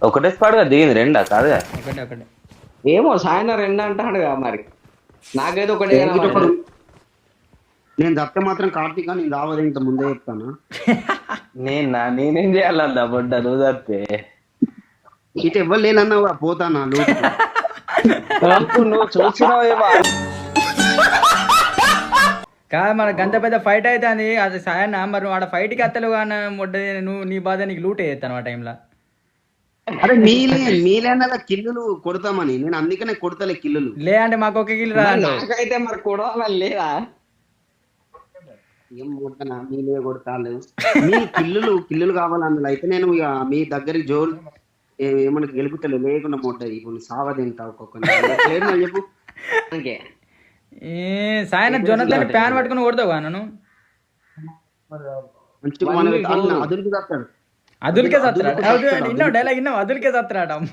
ఒకటే స్పాట్ గా దిగింది రెండా కాదుగా ఒకటే ఒకటే. ఏమో సాయన రెండు అంటాడు కదా మరి. నాకైతే ఒకటే ఒకటి కనబడ్డది. నేను తప్పితే మాత్రం కార్తీక్ నేను రావదు ఇంత ముందే చెప్తాను. నేనేం చేయాలన్నా బొడ్డ నువ్వు తప్పితే ఇటు ఎవ్వరు లేనన్నావు పోతానా లూట్ నువ్వు చూసినావేమో కాదు మన గంత పెద్ద ఫైట్ అయితే అని అది సాయన్న మరి నువ్వు ఆడ ఫైట్కి అత్తలు కానీ నువ్వు నీ బాధ నీకు లూట్ చేస్తాను ఆ టైంలో. అరే మీలేనలా కిల్లులు కొడతామని నేను అందుకనే కొడతలే కిల్లులు. లే అంటే మాకు ఒక కిల్ రా మరి అంటావు. నాకైతే మరి కొడవాలి లేదా? ఏం కొడతానా మీలే కొడతాను. మీ కిల్లులు కావాలి అందులో అయితే నేను ఇక మీ దగ్గరికి జోరు ఏమన్నా గెలుపుతలే లేకుండా మొట్టది ఇప్పుడు సావ తింటా ఒక్కొక్కరు చెప్పు. అందుకే ఏ సాయన జొన్నతని ప్యాన్ పట్టుకుని కొడతావు నన్ను. మంచిగా మన అదునికి తస్తాడు. అదులకే సత్తాడు. ఇన్నావు డైలాగ్ ఇన్నావు, అదులకే సత్తాడు అమ్మ.